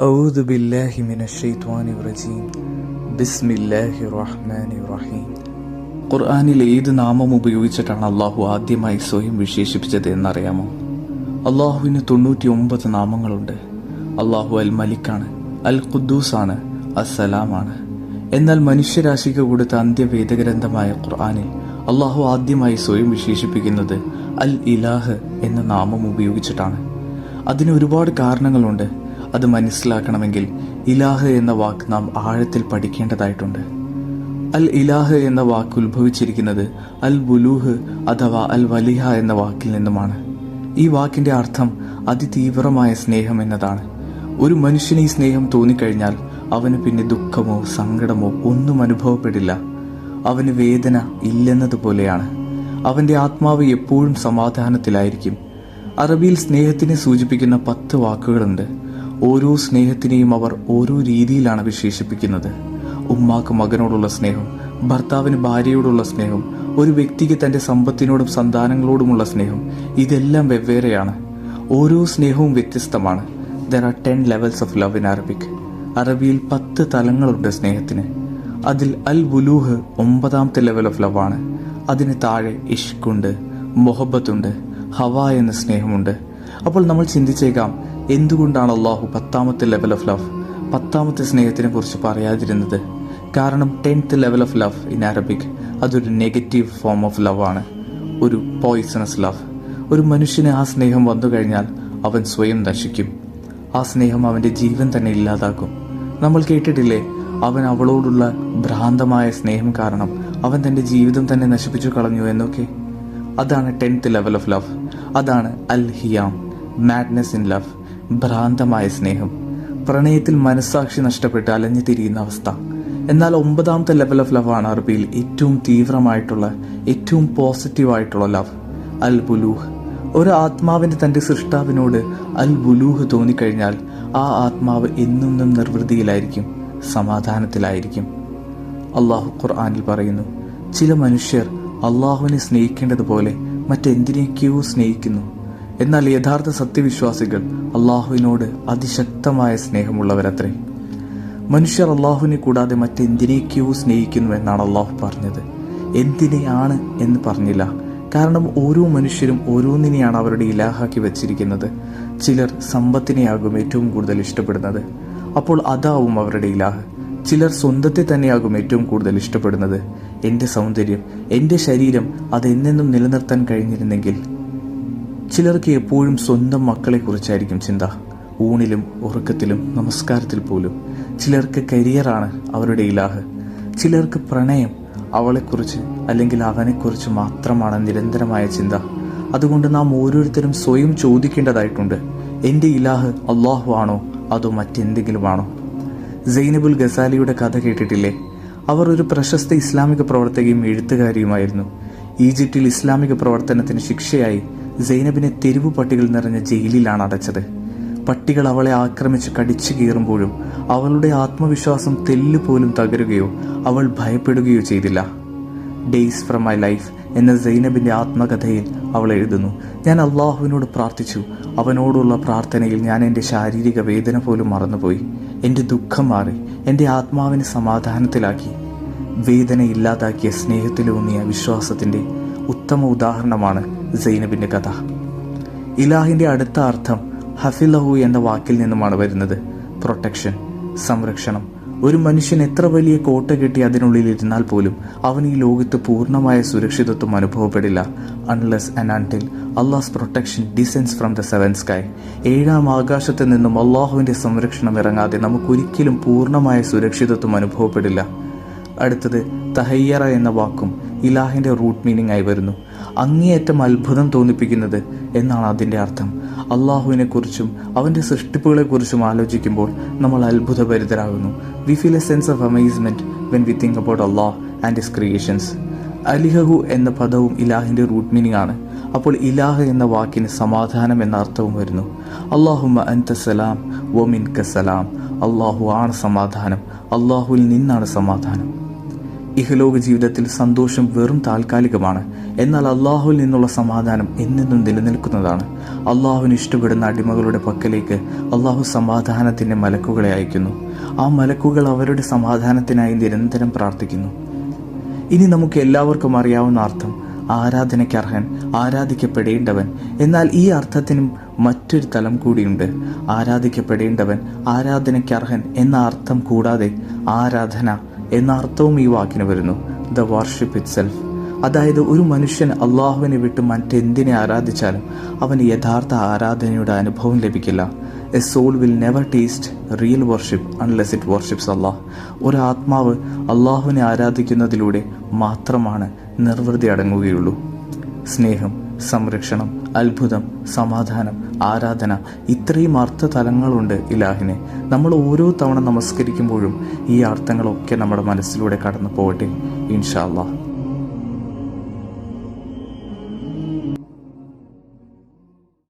أعوذ بالله من الشيطان الرجيم بسم الله الرحمن الرحيم. ഖുർആനിൽ ഏത് നാമം ഉപയോഗിച്ചിട്ടാണ് അള്ളാഹു ആദ്യമായി സ്വയം വിശേഷിപ്പിച്ചത് എന്നറിയാമോ? അള്ളാഹുവിന് 99 നാമങ്ങളുണ്ട്. അള്ളാഹു അൽ മലിക്കാണ്, അൽ ഖുദ്ദൂസാണ്, അസ്സലാമാണ്. എന്നാൽ മനുഷ്യരാശിക്ക് കൊടുത്ത അന്ത്യവേദഗ്രന്ഥമായ ഖുർആനിൽ അള്ളാഹു ആദ്യമായി സ്വയം വിശേഷിപ്പിക്കുന്നത് അൽ ഇലാഹ് എന്ന നാമം ഉപയോഗിച്ചിട്ടാണ്. അതിന് ഒരുപാട് കാരണങ്ങളുണ്ട്. അത് മനസ്സിലാക്കണമെങ്കിൽ ഇലാഹ് എന്ന വാക്ക് നാം ആഴത്തിൽ പഠിക്കേണ്ടതായിട്ടുണ്ട്. അൽ ഇലാഹ് എന്ന വാക്ക് ഉത്ഭവിച്ചിരിക്കുന്നത് അൽ ബുലൂഹ് അഥവാ അൽ വലിഹ എന്ന വാക്കിൽ നിന്നുമാണ്. ഈ വാക്കിന്റെ അർത്ഥം അതിതീവ്രമായ സ്നേഹം എന്നതാണ്. ഒരു മനുഷ്യന് ഈ സ്നേഹം തോന്നിക്കഴിഞ്ഞാൽ അവന് പിന്നെ ദുഃഖമോ സങ്കടമോ ഒന്നും അനുഭവപ്പെടില്ല. അവന് വേദന ഇല്ലെന്നതുപോലെയാണ്. അവന്റെ ആത്മാവ് എപ്പോഴും സമാധാനത്തിലായിരിക്കും. അറബിയിൽ സ്നേഹത്തിനെ സൂചിപ്പിക്കുന്ന 10 വാക്കുകളുണ്ട്. ഓരോ സ്നേഹത്തിനെയും അവർ ഓരോ രീതിയിലാണ് വിശേഷിപ്പിക്കുന്നത്. ഉമ്മാക്ക് മകനോടുള്ള സ്നേഹം, ഭർത്താവിന് ഭാര്യയോടുള്ള സ്നേഹം, ഒരു വ്യക്തിക്ക് തന്റെ സമ്പത്തിനോടും സന്താനങ്ങളോടുമുള്ള സ്നേഹം, ഇതെല്ലാം വെവ്വേറെയാണ്. ഓരോ സ്നേഹവും വ്യത്യസ്തമാണ്. There are 10 levels of love in Arabic. അറബിയിൽ 10 തലങ്ങളുണ്ട് സ്നേഹത്തിന്. അതിൽ അൽ ബുലൂഹ് 9ാമത്തെ ലെവൽ ഓഫ് ലവ് ആണ്. അതിന് താഴെ ഇഷ്കുണ്ട്, മൊഹബത്തുണ്ട്, ഹവ എന്ന സ്നേഹമുണ്ട്. അപ്പോൾ നമ്മൾ ചിന്തിച്ചേക്കാം, എന്തുകൊണ്ടാണ് അള്ളാഹു 10ാമത്തെ ലെവൽ ഓഫ് ലവ്, 10ാമത്തെ സ്നേഹത്തിനെ കുറിച്ച് പറയാതിരുന്നത്? കാരണം 10th level of love in Arabic അതൊരു നെഗറ്റീവ് ഫോം ഓഫ് ലവ് ആണ്, ഒരു പോയിസണസ് ലവ്. ഒരു മനുഷ്യന് ആ സ്നേഹം വന്നു കഴിഞ്ഞാൽ അവൻ സ്വയം നശിക്കും. ആ സ്നേഹം അവന്റെ ജീവൻ തന്നെ ഇല്ലാതാക്കും. നമ്മൾ കേട്ടിട്ടില്ലേ, അവൻ അവളോടുള്ള ഭ്രാന്തമായ സ്നേഹം കാരണം അവൻ തന്റെ ജീവിതം തന്നെ നശിപ്പിച്ചു കളഞ്ഞു എന്നൊക്കെ. അതാണ് 10th ലെവൽ ഓഫ് ലവ്. അതാണ് അൽ ഹിയാം, മാഡ്നെസ് ഇൻ ലവ്, ഭ്രാന്തമായ സ്നേഹം. പ്രണയത്തിൽ മനസ്സാക്ഷി നഷ്ടപ്പെട്ട് അലഞ്ഞു തിരിയുന്ന അവസ്ഥ. എന്നാൽ 9ാമത്തെ ലെവൽ ഓഫ് ലവ് ആണ് അറബിയിൽ ഏറ്റവും തീവ്രമായിട്ടുള്ള, ഏറ്റവും പോസിറ്റീവായിട്ടുള്ള ലവ്, അൽ ബുലൂഹ്. ഒരു ആത്മാവിന് തന്റെ സൃഷ്ടാവിനോട് അൽ ബുലൂഹ് തോന്നിക്കഴിഞ്ഞാൽ ആ ആത്മാവ് എന്നും നിർവൃതിയിലായിരിക്കും, സമാധാനത്തിലായിരിക്കും. അള്ളാഹു ഖുർആനിൽ പറയുന്നു, ചില മനുഷ്യർ അള്ളാഹുവിനെ സ്നേഹിക്കേണ്ടതുപോലെ മറ്റെന്തിനേക്കോ സ്നേഹിക്കുന്നു. എന്നാൽ യഥാർത്ഥ സത്യവിശ്വാസികൾ അള്ളാഹുവിനോട് അതിശക്തമായ സ്നേഹമുള്ളവരത്രേ. മനുഷ്യർ അള്ളാഹുവിനെ കൂടാതെ മറ്റെന്തിനേക്കോ സ്നേഹിക്കുന്നു എന്നാണ് അള്ളാഹു പറഞ്ഞത്. എന്തിനെയാണ് എന്ന് പറഞ്ഞില്ല. കാരണം ഓരോ മനുഷ്യരും ഓരോന്നിനെയാണ് അവരുടെ ഇലാഹാക്കി വെച്ചിരിക്കുന്നത്. ചിലർ സമ്പത്തിനെയാകും ഏറ്റവും കൂടുതൽ ഇഷ്ടപ്പെടുന്നത്, അപ്പോൾ അതാവും അവരുടെ ഇലാഹ്. ചിലർ സ്വന്തത്തെ തന്നെയാകും ഏറ്റവും കൂടുതൽ ഇഷ്ടപ്പെടുന്നത്. എൻ്റെ സൗന്ദര്യം, എൻ്റെ ശരീരം, അതെന്നെന്നും നിലനിർത്താൻ കഴിഞ്ഞിരുന്നെങ്കിൽ. ചിലർക്ക് എപ്പോഴും സ്വന്തം മക്കളെക്കുറിച്ചായിരിക്കും ചിന്ത, ഊണിലും ഉറക്കത്തിലും നമസ്കാരത്തിൽ പോലും. ചിലർക്ക് കരിയറാണ് അവരുടെ ഇലാഹ്. ചിലർക്ക് പ്രണയം, അവളെക്കുറിച്ച് അല്ലെങ്കിൽ അവനെക്കുറിച്ച് മാത്രമാണ് നിരന്തരമായ ചിന്ത. അതുകൊണ്ട് നാം ഓരോരുത്തരും സ്വയം ചോദിക്കേണ്ടതായിട്ടുണ്ട്, എൻ്റെ ഇലാഹ് അള്ളാഹു ആണോ അതോ മറ്റെന്തെങ്കിലുമാണോ? സൈനബുൽ ഗസാലിയുടെ കഥ കേട്ടിട്ടില്ലേ? അവർ ഒരു പ്രശസ്ത ഇസ്ലാമിക പ്രവർത്തകയും എഴുത്തുകാരിയുമായിരുന്നു. ഈജിപ്തിൽ ഇസ്ലാമിക പ്രവർത്തനത്തിന് ശിക്ഷയായി സൈനബിനെ തെരുവു പട്ടികൾ നിറഞ്ഞ ജയിലിലാണ് അടച്ചത്. പട്ടികൾ അവളെ ആക്രമിച്ച് കടിച്ചു കീറുമ്പോഴും അവളുടെ ആത്മവിശ്വാസം തെല്ലുപോലും തകരുകയോ അവൾ ഭയപ്പെടുകയോ ചെയ്തില്ല. ഡേയ്സ് ഫ്രം മൈ ലൈഫ് എന്ന സൈനബിന്റെ ആത്മകഥയിൽ അവൾ എഴുതുന്നു, ഞാൻ അള്ളാഹുവിനോട് പ്രാർത്ഥിച്ചു. അവനോടുള്ള പ്രാർത്ഥനയിൽ ഞാൻ എൻ്റെ ശാരീരിക വേദന പോലും മറന്നുപോയി. എൻ്റെ ദുഃഖം മാറി, എൻ്റെ ആത്മാവിനെ സമാധാനത്തിലാക്കി. വേദന ഇല്ലാതാക്കിയ സ്നേഹത്തിലൂന്നിയ വിശ്വാസത്തിന്റെ ഉത്തമ ഉദാഹരണമാണ് സൈനബിന്റെ കഥ. ഇലാഹിന്റെ അടുത്ത അർത്ഥം ഹഫിലഹു എന്ന വാക്കിൽ നിന്നുമാണ് വരുന്നത്. പ്രൊട്ടക്ഷൻ, സംരക്ഷണം. ഒരു മനുഷ്യൻ എത്ര വലിയ കോട്ട കെട്ടി അതിനുള്ളിൽ ഇരുന്നാൽ പോലും അവന് ഈ ലോകത്ത് പൂർണ്ണമായ സുരക്ഷിതത്വം അനുഭവപ്പെടില്ല. Unless and until Allah's protection descends from the 7th sky. 7ാം ആകാശത്ത് നിന്നും അള്ളാഹുവിന്റെ സംരക്ഷണം ഇറങ്ങാതെ നമുക്കൊരിക്കലും പൂർണ്ണമായ സുരക്ഷിതത്വം അനുഭവപ്പെടില്ല. അടുത്തത് തഹയ്യറ എന്ന വാക്കും ഇലാഹിന്റെ റൂട്ട് മീനിങ് ആയി വരുന്നു. അങ്ങേയറ്റം അത്ഭുതം തോന്നിപ്പിക്കുന്നത് എന്നാണ് അതിന്റെ അർത്ഥം. അള്ളാഹുവിനെ കുറിച്ചും അവന്റെ സൃഷ്ടിപ്പുകളെ കുറിച്ചും ആലോചിക്കുമ്പോൾ നമ്മൾ അത്ഭുതഭരിതരാകുന്നു. We feel a sense of amazement when we think about Allah and his creations. അലിഹു എന്ന പദവും ഇലാഹിന്റെ റൂട്ട് മീനിങ് ആണ്. അപ്പോൾ ഇലാഹ് എന്ന വാക്കിന് സമാധാനം എന്ന അർത്ഥവും വരുന്നു. അല്ലാഹുമ്മ അൻത സലാം വമിൻക സലാം. അള്ളാഹു ആണ് സമാധാനം, അള്ളാഹുവിൽ നിന്നാണ് സമാധാനം. ഇഹലോക ജീവിതത്തിൽ സന്തോഷം വെറും താൽക്കാലികമാണ്. എന്നാൽ അള്ളാഹുവിൽ നിന്നുള്ള സമാധാനം എന്നെന്നും നിലനിൽക്കുന്നതാണ്. അള്ളാഹുവിന് ഇഷ്ടപ്പെടുന്ന അടിമകളുടെ പക്കലേക്ക് അള്ളാഹു സമാധാനത്തിൻ്റെ മലക്കുകളെ അയക്കുന്നു. ആ മലക്കുകൾ അവരുടെ സമാധാനത്തിനായി നിരന്തരം പ്രാർത്ഥിക്കുന്നു. ഇനി നമുക്ക് എല്ലാവർക്കും അറിയാവുന്ന അർത്ഥം ആരാധനയ്ക്കർഹൻ, ആരാധിക്കപ്പെടേണ്ടവൻ. എന്നാൽ ഈ അർത്ഥത്തിനും മറ്റൊരു തലം കൂടിയുണ്ട്. ആരാധിക്കപ്പെടേണ്ടവൻ, ആരാധനയ്ക്കർഹൻ എന്ന അർത്ഥം കൂടാതെ ആരാധന എന്ന അർത്ഥവും ഈ വാക്കിന് വരുന്നു. The worship it self. അതായത് ഒരു മനുഷ്യൻ അള്ളാഹുവിനെ വിട്ട് മറ്റെന്തിനെ ആരാധിച്ചാലും അവന് യഥാർത്ഥ ആരാധനയുടെ അനുഭവം ലഭിക്കില്ല. A soul will never taste real worship unless it worships Allah. ഒരു ആത്മാവ് അള്ളാഹുവിനെ ആരാധിക്കുന്നതിലൂടെ മാത്രമാണ് നിർവൃതി അടങ്ങുകയുള്ളൂ. സ്നേഹം, സംരക്ഷണം, അത്ഭുതം, സമാധാനം, ആരാധന, ഇത്രയും അർത്ഥതലങ്ങളുണ്ട് ഇലാഹിനെ. നമ്മൾ ഓരോ തവണ നമസ്കരിക്കുമ്പോഴും ഈ അർത്ഥങ്ങളൊക്കെ നമ്മുടെ മനസ്സിലൂടെ കടന്നു പോകട്ടെ ഇൻഷാ അല്ലാഹ്.